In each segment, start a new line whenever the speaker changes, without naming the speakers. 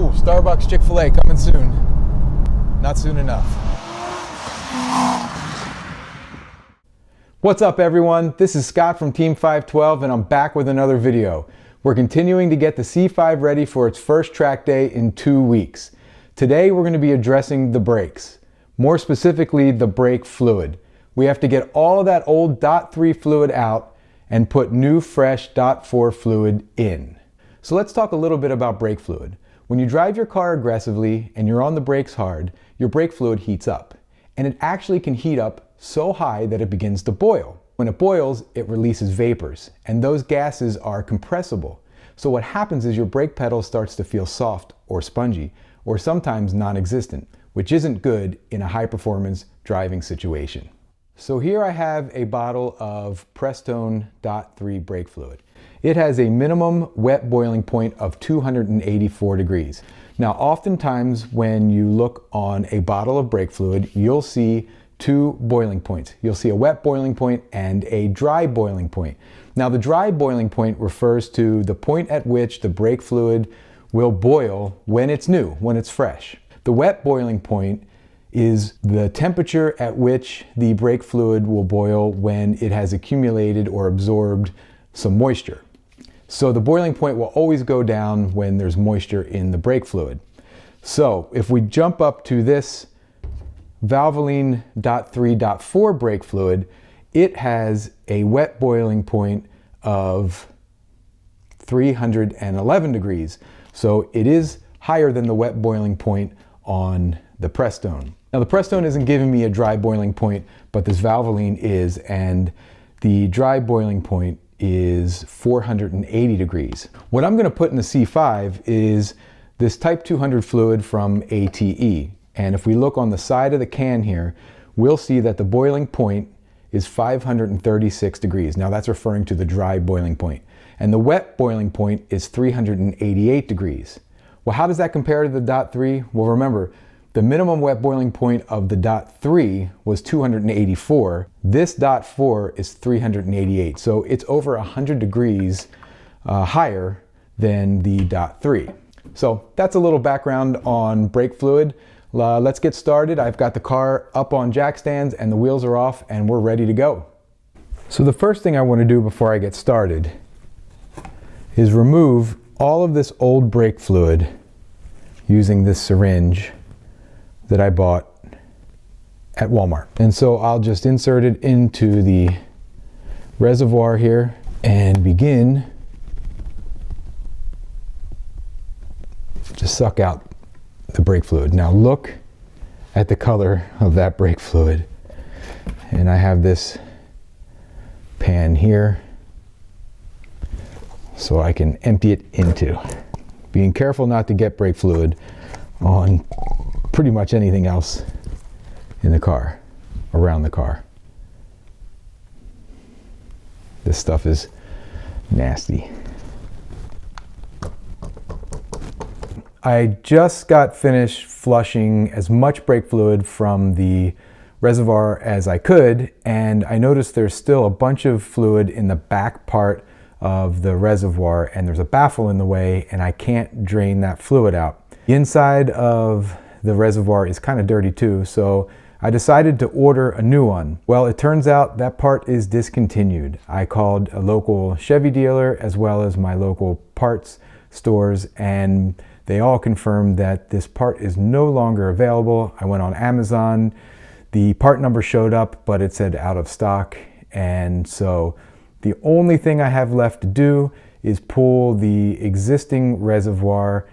Ooh, Starbucks Chick-fil-A coming soon. Not soon enough. What's up everyone? This is Scott from Team 512 and I'm back with another video. We're continuing to get the C5 ready for its first track day in 2 weeks. Today we're going to be addressing the brakes. More specifically, the brake fluid. We have to get all of that old .3 fluid out and put new fresh .4 fluid in. So let's talk a little bit about brake fluid. When you drive your car aggressively and you're on the brakes hard, your brake fluid heats up. And it actually can heat up so high that it begins to boil. When it boils, it releases vapors, and those gases are compressible. So what happens is your brake pedal starts to feel soft or spongy, or sometimes non-existent, which isn't good in a high-performance driving situation. So here I have a bottle of Prestone .3 brake fluid. It has a minimum wet boiling point of 284 degrees. Now, oftentimes when you look on a bottle of brake fluid, you'll see two boiling points. You'll see a wet boiling point and a dry boiling point. Now, the dry boiling point refers to the point at which the brake fluid will boil when it's new, when it's fresh. The wet boiling point is the temperature at which the brake fluid will boil when it has accumulated or absorbed some moisture. So the boiling point will always go down when there's moisture in the brake fluid. So if we jump up to this Valvoline .3.4 brake fluid, it has a wet boiling point of 311 degrees. So it is higher than the wet boiling point on the Prestone. Now the Prestone isn't giving me a dry boiling point, but this Valvoline is, and the dry boiling point is 480 degrees. What I'm going to put in the C5 is this Type 200 fluid from ATE. And if we look on the side of the can here, we'll see that the boiling point is 536 degrees. Now that's referring to the dry boiling point. And the wet boiling point is 388 degrees. Well, how does that compare to the .3? Well, remember, the minimum wet boiling point of the .3 was 284. This .4 is 388. So it's over 100 degrees higher than the .3. So that's a little background on brake fluid. Let's get started. I've got the car up on jack stands and the wheels are off and we're ready to go. So the first thing I want to do before I get started is remove all of this old brake fluid using this syringe that I bought at Walmart. And so I'll just insert it into the reservoir here and begin to suck out the brake fluid. Now look at the color of that brake fluid. And I have this pan here so I can empty it into. Being careful not to get brake fluid on pretty much anything else in the car, around the car. This stuff is nasty. I just got finished flushing as much brake fluid from the reservoir as I could, and I noticed there's still a bunch of fluid in the back part of the reservoir, and there's a baffle in the way, and I can't drain that fluid out. The inside of the reservoir is kind of dirty too, so I decided to order a new one. Well, it turns out that part is discontinued. I called a local Chevy dealer as well as my local parts stores, and they all confirmed that this part is no longer available. I went on Amazon, the part number showed up, but it said out of stock, and so the only thing I have left to do is pull the existing reservoir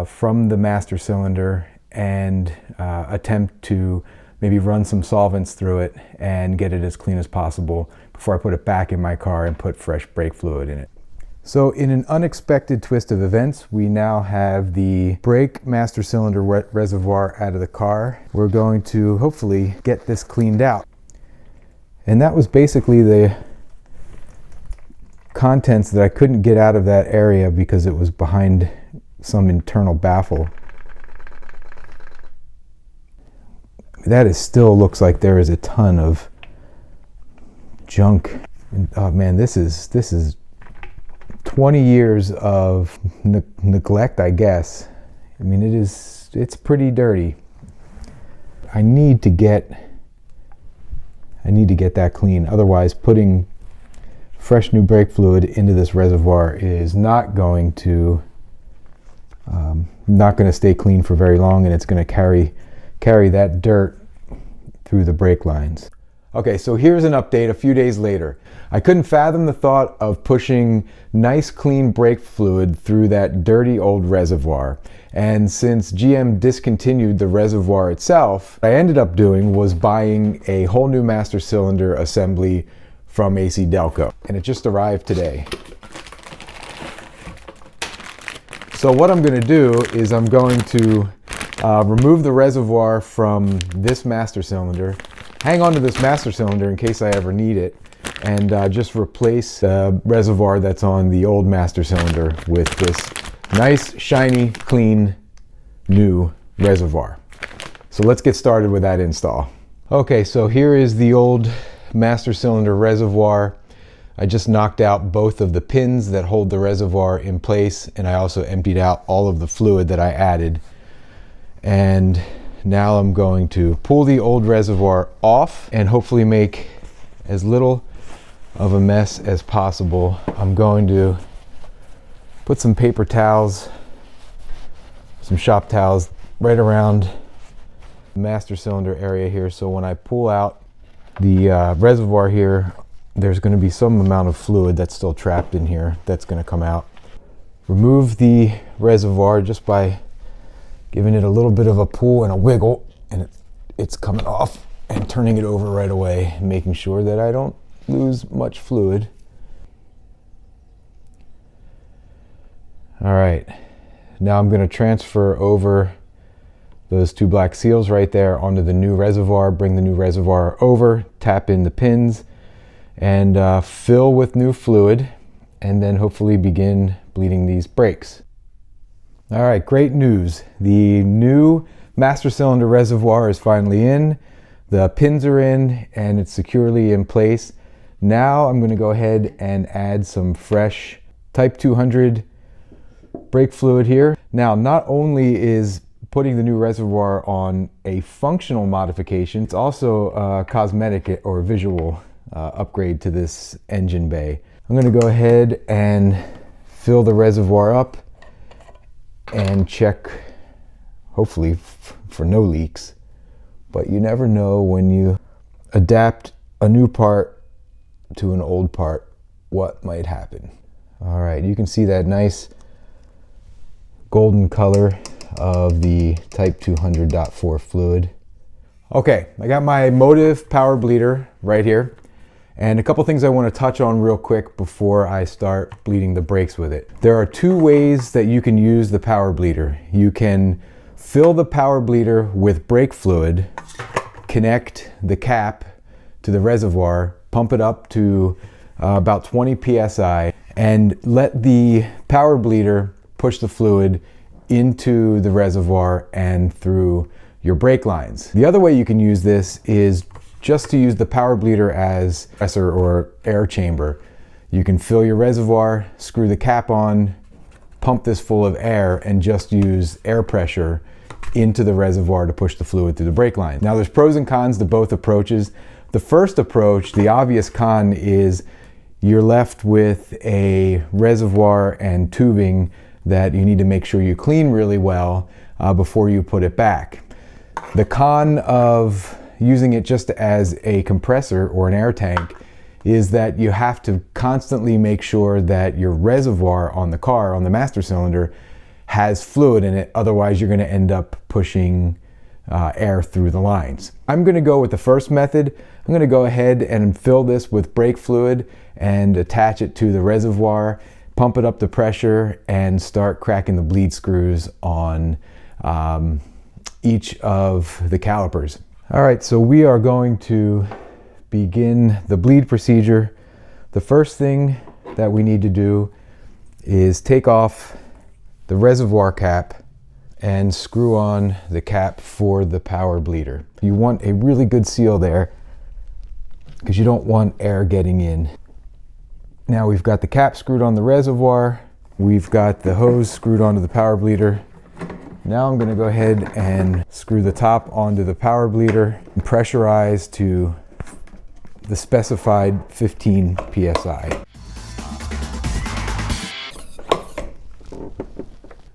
from the master cylinder and attempt to maybe run some solvents through it and get it as clean as possible before I put it back in my car and put fresh brake fluid in it. So in an unexpected twist of events, we now have the brake master cylinder reservoir out of the car. We're going to hopefully get this cleaned out. And that was basically the contents that I couldn't get out of that area because it was behind some internal baffle. That is still looks like there is a ton of junk. Oh man, this is 20 years of neglect, I guess, I mean, it's pretty dirty. I need to get that clean. Otherwise, putting fresh new brake fluid into this reservoir is not going to stay clean for very long, and it's going to carry that dirt through the brake lines. Okay, so here's an update a few days later. I couldn't fathom the thought of pushing nice clean brake fluid through that dirty old reservoir. And since GM discontinued the reservoir itself, what I ended up doing was buying a whole new master cylinder assembly from AC Delco. And it just arrived today. So what I'm going to do is I'm going to remove the reservoir from this master cylinder, hang on to this master cylinder in case I ever need it, and just replace the reservoir that's on the old master cylinder with this nice, shiny, clean, new reservoir. So let's get started with that install. Okay, so here is the old master cylinder reservoir. I just knocked out both of the pins that hold the reservoir in place, and I also emptied out all of the fluid that I added. And now I'm going to pull the old reservoir off and hopefully make as little of a mess as possible. I'm going to put some paper towels, some shop towels right around the master cylinder area here, so when I pull out the reservoir here, there's going to be some amount of fluid that's still trapped in here that's going to come out. Remove the reservoir just by giving it a little bit of a pull and a wiggle, and it's coming off, and turning it over right away, making sure that I don't lose much fluid. All right, now I'm going to transfer over those two black seals right there onto the new reservoir, bring the new reservoir over, tap in the pins, and fill with new fluid, and then hopefully begin bleeding these brakes. All right, great news. The new master cylinder reservoir is finally in, the pins are in, and it's securely in place. Now I'm going to go ahead and add some fresh Type 200 brake fluid here. Now, not only is putting the new reservoir on a functional modification, it's also a cosmetic or visual upgrade to this engine bay. I'm going to go ahead and fill the reservoir up and check, hopefully for no leaks, but you never know when you adapt a new part to an old part what might happen. All right, you can see that nice golden color of the Type 200.4 fluid. Okay, I got my Motive power bleeder right here, and a couple things I want to touch on real quick before I start bleeding the brakes with it. There are two ways that you can use the power bleeder. You can fill the power bleeder with brake fluid, connect the cap to the reservoir, pump it up to about 20 psi, and let the power bleeder push the fluid into the reservoir and through your brake lines. The other way you can use this is just to use the power bleeder as compressor or air chamber. You can fill your reservoir, screw the cap on, pump this full of air, and just use air pressure into the reservoir to push the fluid through the brake line. Now, there's pros and cons to both approaches. The first approach, the obvious con, is you're left with a reservoir and tubing that you need to make sure you clean really well before you put it back. The con of using it just as a compressor or an air tank is that you have to constantly make sure that your reservoir on the car, on the master cylinder, has fluid in it. Otherwise, you're going to end up pushing air through the lines. I'm going to go with the first method. I'm going to go ahead and fill this with brake fluid and attach it to the reservoir, pump it up to pressure, and start cracking the bleed screws on each of the calipers. All right, so we are going to begin the bleed procedure. The first thing that we need to do is take off the reservoir cap and screw on the cap for the power bleeder. You want a really good seal there because you don't want air getting in. Now we've got the cap screwed on the reservoir, we've got the hose screwed onto the power bleeder, Now I'm going to go ahead and screw the top onto the power bleeder and pressurize to the specified 15 psi.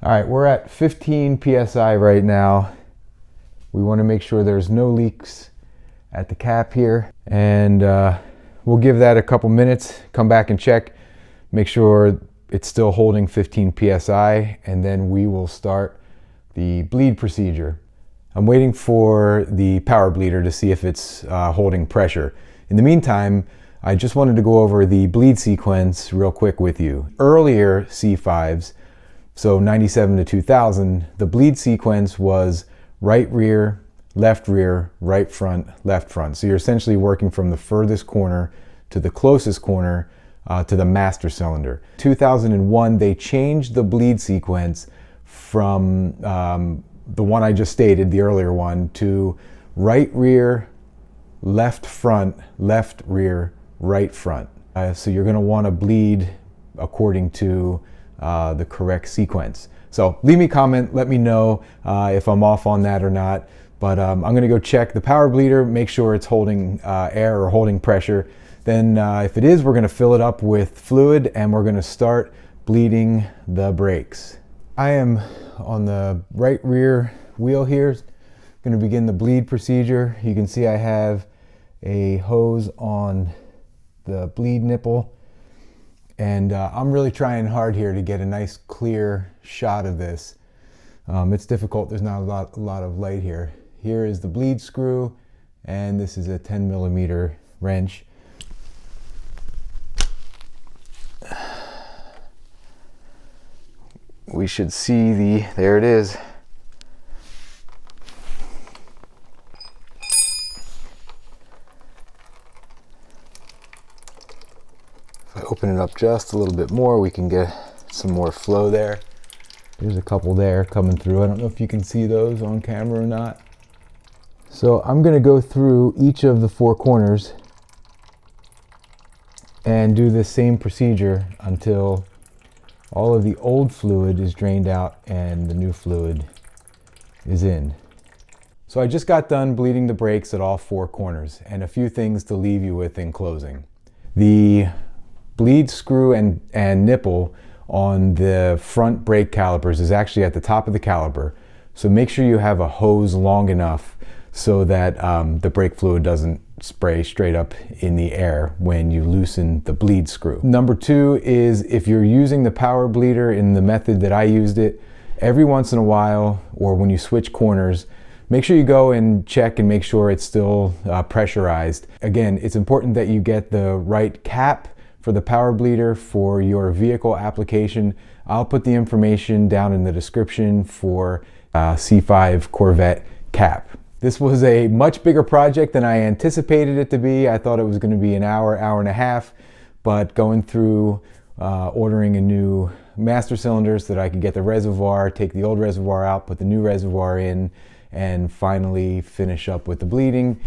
All right, we're at 15 psi right now. We want to make sure there's no leaks at the cap here, and we'll give that a couple minutes, come back and check, make sure it's still holding 15 psi, and then we will start the bleed procedure. I'm waiting for the power bleeder to see if it's holding pressure. In the meantime, I just wanted to go over the bleed sequence real quick with you. Earlier C5s, so 97 to 2000, the bleed sequence was right rear, right front, left front. So you're essentially working from the furthest corner to the closest corner to the master cylinder. 2001, they changed the bleed sequence from the one I just stated, the earlier one, to right rear, left front, left rear, right front. So you're going to want to bleed according to the correct sequence. So leave me a comment, let me know if I'm off on that or not. But I'm going to go check the power bleeder, make sure it's holding air or holding pressure. Then if it is, we're going to fill it up with fluid and we're going to start bleeding the brakes. I am on the right rear wheel here. Going to begin the bleed procedure. You can see I have a hose on the bleed nipple, and I'm really trying hard here to get a nice clear shot of this. It's difficult, there's not a lot of light here. Here is the bleed screw, and this is a 10 millimeter wrench. We should see there it is. If I open it up just a little bit more, we can get some more flow there. There's a couple there coming through. I don't know if you can see those on camera or not. So I'm going to go through each of the four corners and do this same procedure until all of the old fluid is drained out and the new fluid is in. So I just got done bleeding the brakes at all four corners, and a few things to leave you with in closing. The bleed screw and nipple on the front brake calipers is actually at the top of the caliper. So make sure you have a hose long enough so that the brake fluid doesn't spray straight up in the air when you loosen the bleed screw. Number two is, if you're using the power bleeder in the method that I used it, every once in a while, or when you switch corners, make sure you go and check and make sure it's still pressurized. Again, it's important that you get the right cap for the power bleeder for your vehicle application. I'll put the information down in the description for C5 Corvette cap. This was a much bigger project than I anticipated it to be. I thought it was going to be an hour and a half, but going through ordering a new master cylinder so that I could get the reservoir, take the old reservoir out, put the new reservoir in, and finally finish up with the bleeding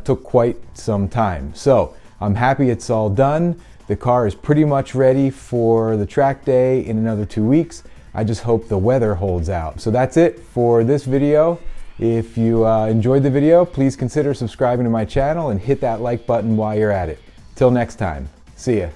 took quite some time. So I'm happy it's all done. The car is pretty much ready for the track day in another 2 weeks. I just hope the weather holds out. So that's it for this video. If you enjoyed the video, please consider subscribing to my channel and hit that like button while you're at it. Till next time, see ya.